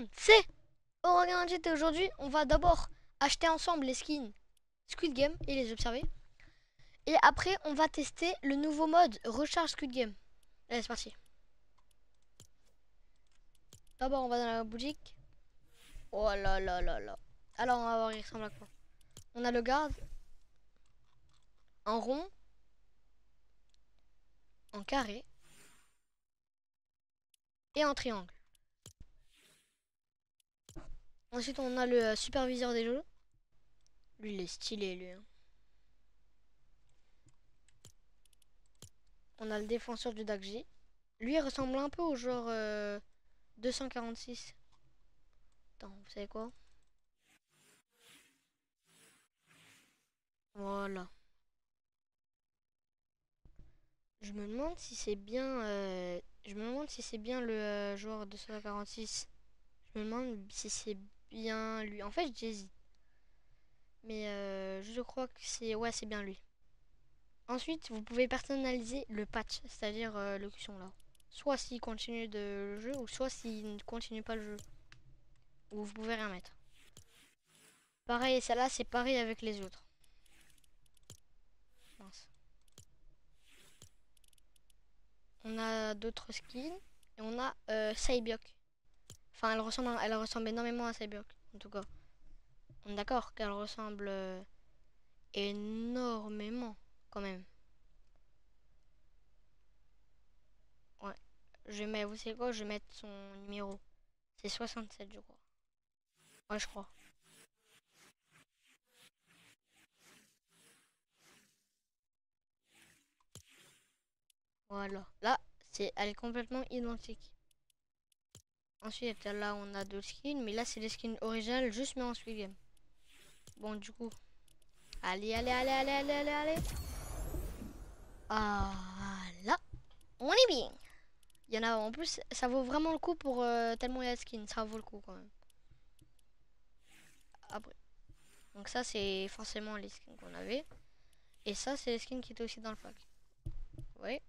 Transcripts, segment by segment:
monde, c'est Aurélien et aujourd'hui on va d'abord acheter ensemble les skins Squid Game et les observer. Et après on va tester le nouveau mode recharge Squid Game. Allez c'est parti. D'abord on va dans la boutique. Oh là là là là. Alors on va voir il ressemble à quoi. On a le garde en rond, en carré et en triangle. Ensuite on a le superviseur des jeux. Lui il est stylé lui. Hein. On a le défenseur du Dagji. Lui il ressemble un peu au genre 246. Attends, vous savez quoi? Voilà. Je me demande si c'est bien je me demande si c'est bien le joueur 246. Je me demande si c'est bien lui. En fait, j'hésite. Mais je crois que c'est ouais, c'est bien lui. Ensuite, vous pouvez personnaliser le patch, c'est-à-dire le cushion là. Soit s'il continue le jeu ou soit s'il ne continue pas le jeu. Ou vous pouvez rien mettre. Pareil, celle-là, c'est pareil avec les autres. Mince. On a d'autres skins et on a Cyborg. Enfin, elle ressemble énormément à Cyborg, en tout cas. On est d'accord qu'elle ressemble énormément, quand même. Ouais. Vous savez quoi, je vais mettre son numéro. C'est 67, je crois. Ouais, je crois. Voilà. Là, elle est complètement identique. Ensuite, là, on a d'autres skins, mais là, c'est les skins originales, juste mis en Squid Game. Bon, du coup, allez, allez, allez, allez, allez, allez, allez. Ah, là, on est bien. Il y en a en plus, ça vaut vraiment le coup pour tellement il y a de skins, ça vaut le coup quand même. Après. Donc ça c'est forcément les skins qu'on avait. Et ça c'est les skins qui étaient aussi dans le pack. Vous voyez.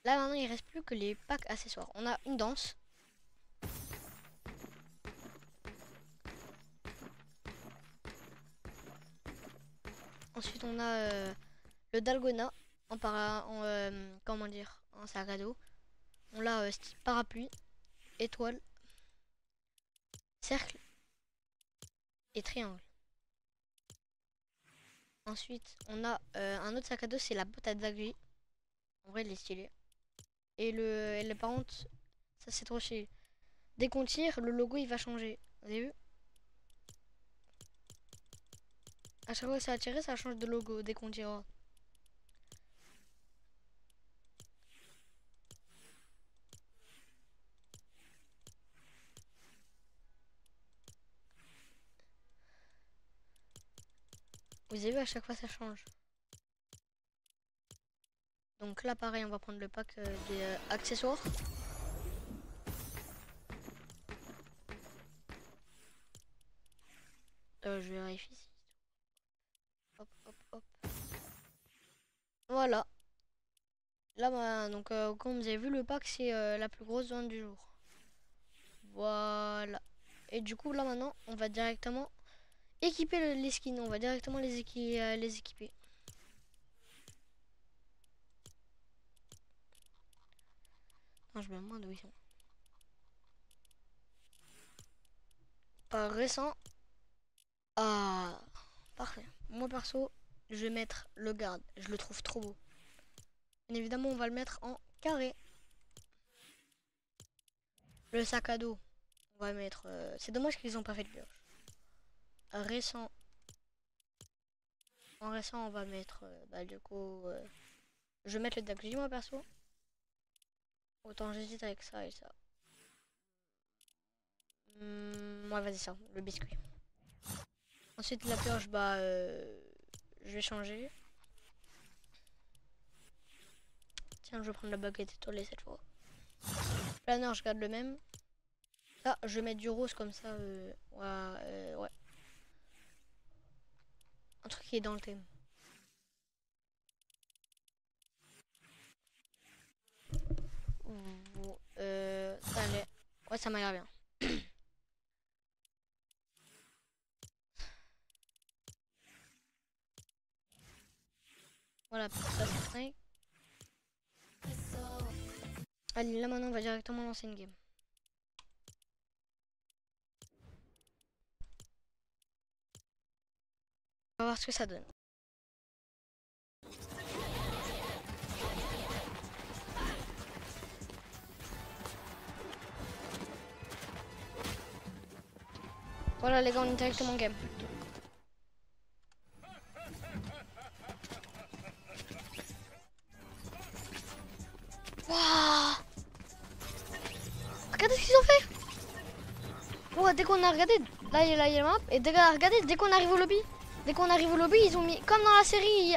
Là maintenant il reste plus que les packs accessoires. On a une danse. Ensuite on a le dalgona comment dire, en sac à dos. On a style parapluie, étoile, cercle et triangle. Ensuite on a un autre sac à dos, c'est la botte à Dagri. En vrai il est stylé. Et par contre, ça c'est trop stylé. Dès qu'on tire, le logo il va changer. Vous avez vu? À chaque fois que ça a tiré, ça change de logo dès qu'on tire. Vous avez vu, à chaque fois ça change. Donc là pareil, on va prendre le pack des accessoires. Je vérifie ici. Hop, hop, hop. Voilà. Là, bah, donc comme vous avez vu, le pack c'est la plus grosse zone du jour. Voilà. Et du coup, là maintenant, on va directement équiper les skins. On va directement les équiper. Non, je mets moins de oui. Par récent. Ah, parfait. Moi perso, je vais mettre le garde. Je le trouve trop beau. Bien évidemment, on va le mettre en carré. Le sac à dos, on va mettre. C'est dommage qu'ils n'ont pas fait de purge. Récent. En récent, on va mettre. Bah, du coup, je vais mettre le Dagji, moi perso. Autant j'hésite avec ça et ça. Ouais, vas-y, ça, le biscuit. Ensuite, la purge, bah. Je vais changer. Tiens, je vais prendre la baguette étoilée cette fois. Planeur, je garde le même. Là, je vais mettre du rose comme ça. Ouais. Un truc qui est dans le thème. Ça allait. Ouais, ça m'a l'air bien. Voilà, ça c'est 5. Allez, là maintenant on va directement lancer une game. On va voir ce que ça donne. Voilà les gars, on est directement en game. Waouh! Regardez ce qu'ils ont fait! Oh, dès qu'on a regardé, là il y a la map, et regardez, dès qu'on arrive au lobby, ils ont mis, comme dans la série, il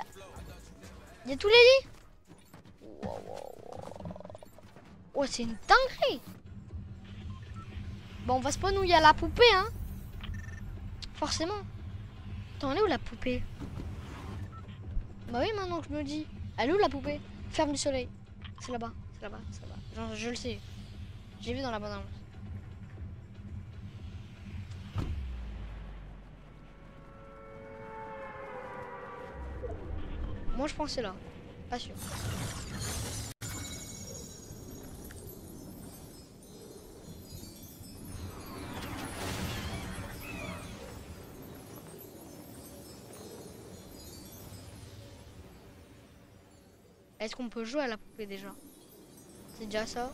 y a tous les lits. Wow, wow, wow. Oh, c'est une dinguerie! Bon, on va spawn où il y a la poupée, hein? Forcément. Attends, elle est où la poupée? Bah oui, maintenant que je me dis. Elle est où la poupée? Ferme du soleil. C'est là-bas, c'est là-bas, c'est là-bas. Genre, je le sais. J'ai vu dans la bande-annonce. Moi, je pense que c'est là. Pas sûr. Est-ce qu'on peut jouer à la poupée déjà? C'est déjà ça?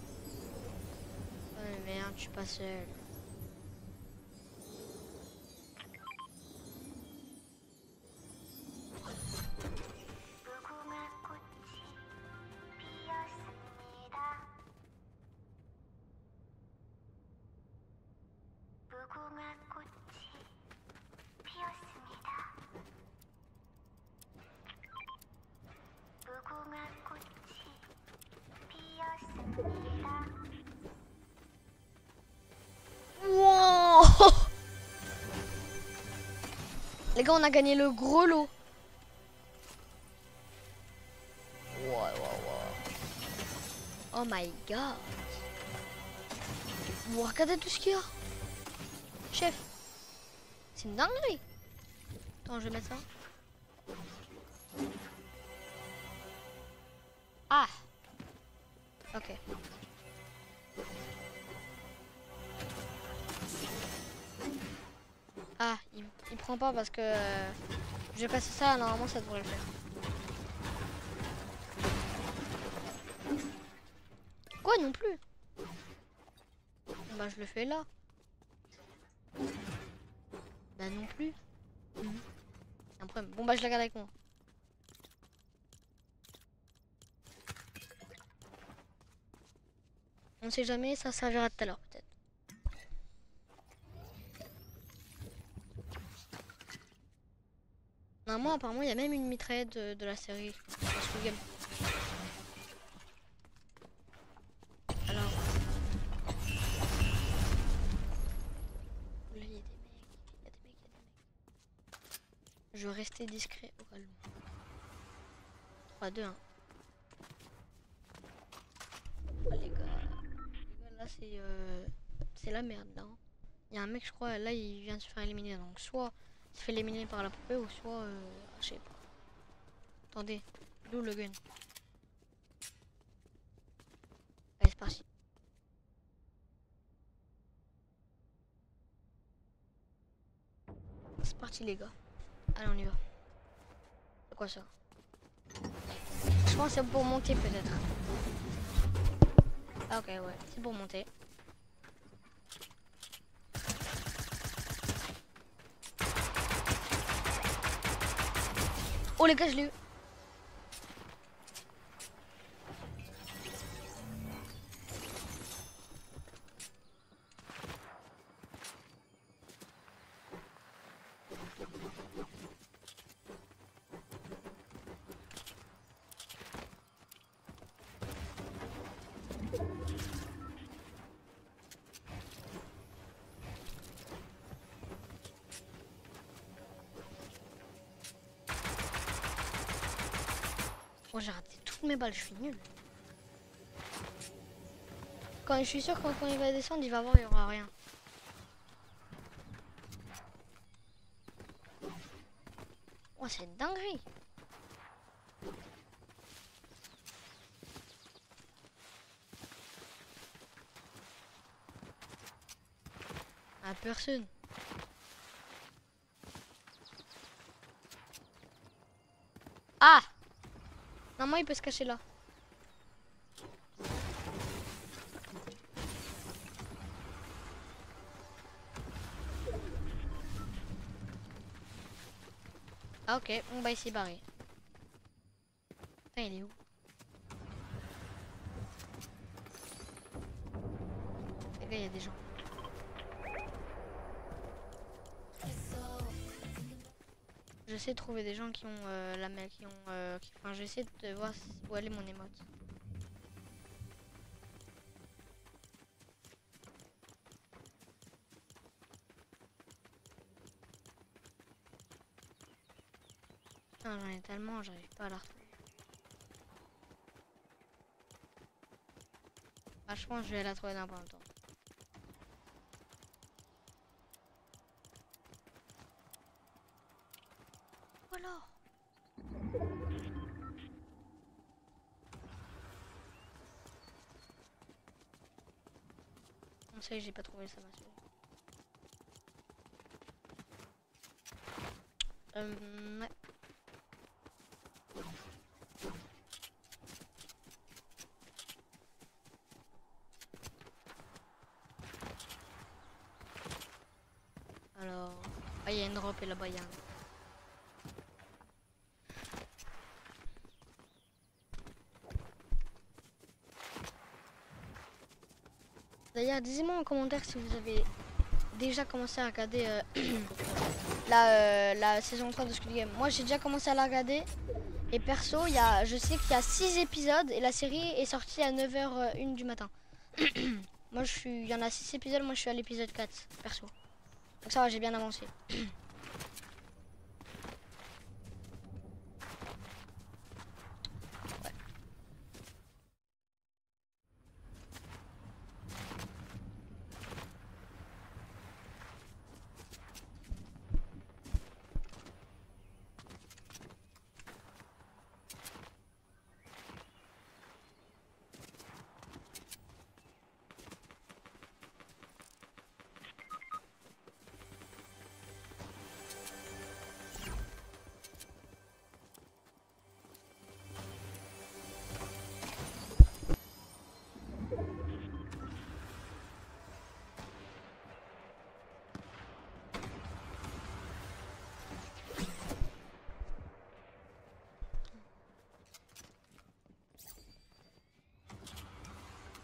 Oh merde, je suis pas seule. Wow. Les gars, on a gagné le gros lot. Wow, wow, wow. Oh my god. Vous regardez tout ce qu'il y a. Chef. C'est une dinguerie. Attends, je vais mettre ça. Ah. Ok. Ah, il prend pas parce que je vais passer ça, normalement ça devrait le faire. Quoi non plus? Bah je le fais là. Bah non plus. C'est un problème. Bon bah je la garde avec moi. On sait jamais, ça servira tout à l'heure peut-être. Normalement apparemment il y a même une mitraillette de la série. Alors. Là il y a des mecs. Je vais rester discret au calme. 3, 2, 1. Oh, les gars, là c'est la merde là. Il y a un mec je crois là il vient de se faire éliminer donc soit il se fait éliminer par la poupée ou soit je sais pas. Attendez, d'où le gun? Allez c'est parti. C'est parti les gars. Allez on y va. C'est quoi ça? Je pense que c'est pour monter peut-être. Ah ok ouais, c'est pour monter. Oh les gars je l'ai eu. Oh j'ai raté toutes mes balles, je suis nul. Quand je suis sûr que quand il va descendre il va voir il y aura rien. Oh, c'est une dinguerie. Ah, personne. Ah! Normalement, il peut se cacher là. Ah, ok, on va essayer barrer. Putain, il est où? Les gars, il y a des gens. J'essaie de trouver des gens qui ont la main, qui ont. Enfin, j'essaie de voir où elle est mon émote. Putain, j'en ai tellement, j'arrive pas à la retrouver. Ah, je pense que je vais la trouver dans pas longtemps. Ou alors? On sait que j'ai pas trouvé, ça m'a saoulé. Ouais. Alors... Ah, il y a une drop et là-bas, il y a un... D'ailleurs, dites-moi en commentaire si vous avez déjà commencé à regarder la saison 3 de Squid Game. Moi, j'ai déjà commencé à la regarder. Et perso, je sais qu'il y a 6 épisodes et la série est sortie à 9h01 du matin. Moi, il y en a 6 épisodes, moi je suis à l'épisode 4, perso. Donc ça va, j'ai bien avancé.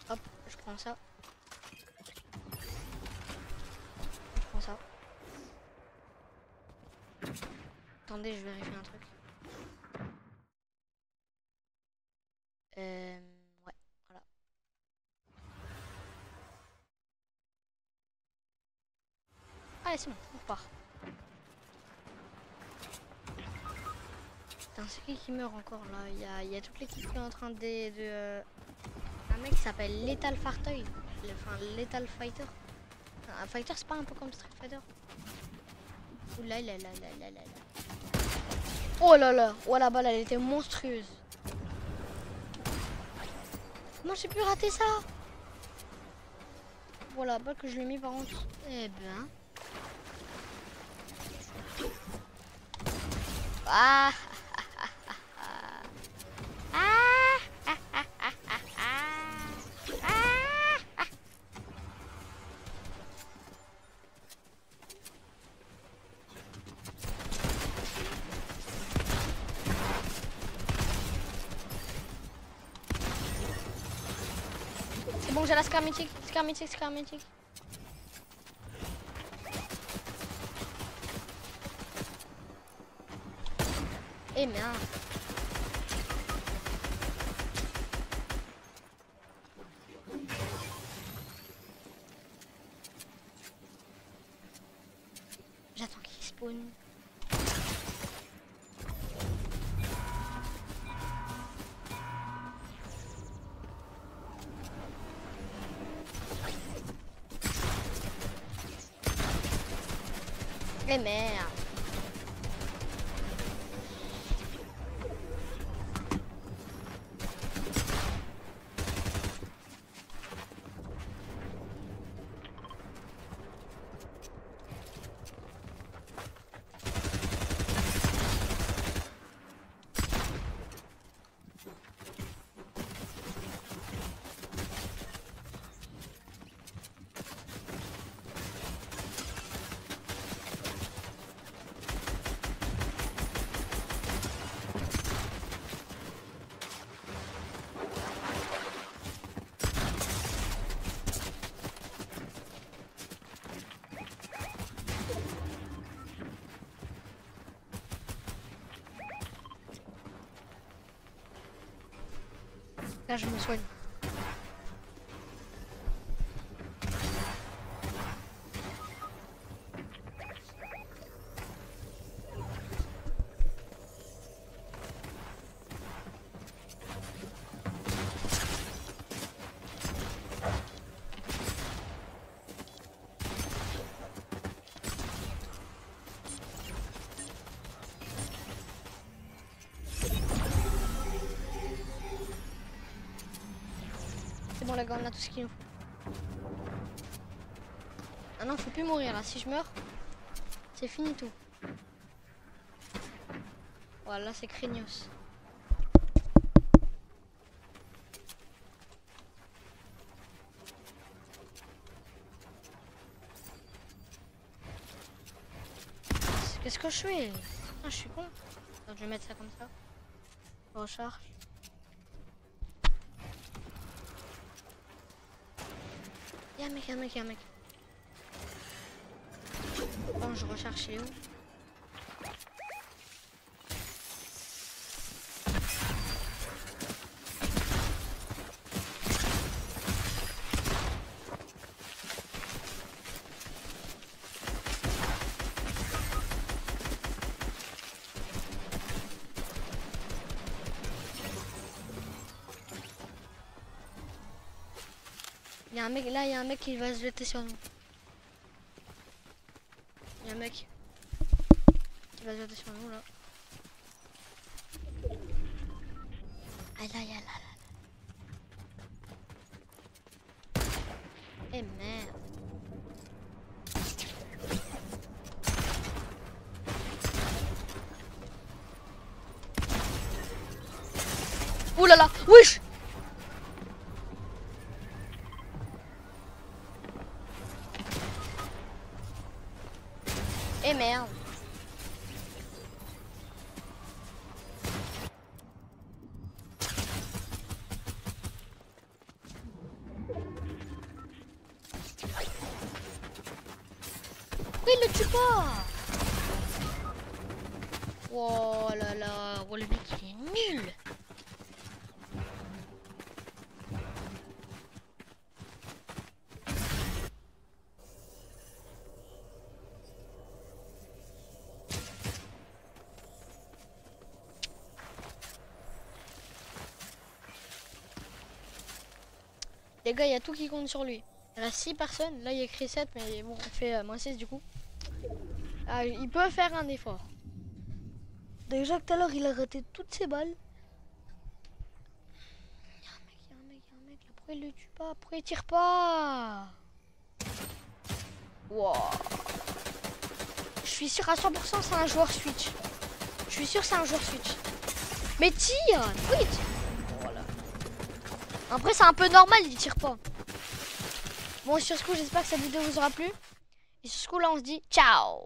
Hop, je prends ça. Je prends ça. Attendez, je vérifie un truc. Ouais, voilà. Allez, c'est bon, on repart. Putain, c'est qui meurt encore là? Il y a toute l'équipe qui est en train un mec qui s'appelle Lethal Fighter. Enfin, Lethal Fighter. Un fighter, c'est pas un peu comme Street Fighter? Ouh là là là là là là là. Oh là là! Oh la balle, elle était monstrueuse. Comment j'ai pu rater ça? Voilà, balle que je lui ai mis par contre. Eh ben. Ah! C'est bon, j'ai la scarmitique, scarmitique. Eh merde. J'attends qu'il spawn. Eh merde. Là, je me soigne. C'est bon, les gars, on a tout ce qu'il nous faut. Ah non, faut plus mourir là. Si je meurs, c'est fini tout. Voilà, c'est craignos. Qu'est-ce que je fais? Ah, je suis con. Donc, je vais mettre ça comme ça. Je recharge. Y'a un mec, y'a un mec, y'a un mec. Bon, je recharge chez où? Il y a un mec, là il y a un mec qui va se jeter sur nous. Il y a un mec qui va se jeter sur nous là. Ah là, là, là, là. Eh merde. Ouh là là, wesh. Eh merde. Pourquoi il le tue pas? Oh là là, oh, le mec il est nul. Les gars, il y a tout qui compte sur lui. Il y a 6 personnes. Là, il y a écrit 7, mais bon, on fait moins 6 du coup. Ah, il peut faire un effort. Déjà que tout à l'heure, il a raté toutes ses balles. Il y a un mec, il y a un mec, il y a un mec. Là, pourquoi il le tue pas? Pourquoi il tire pas? Wow. Je suis sûr à 100% c'est un joueur Switch. Je suis sûr c'est un joueur Switch. Mais tire! Pourquoi il tire? Voilà. Après, c'est un peu normal, il tire pas. Bon, sur ce coup, j'espère que cette vidéo vous aura plu. Et sur ce coup, là, on se dit ciao!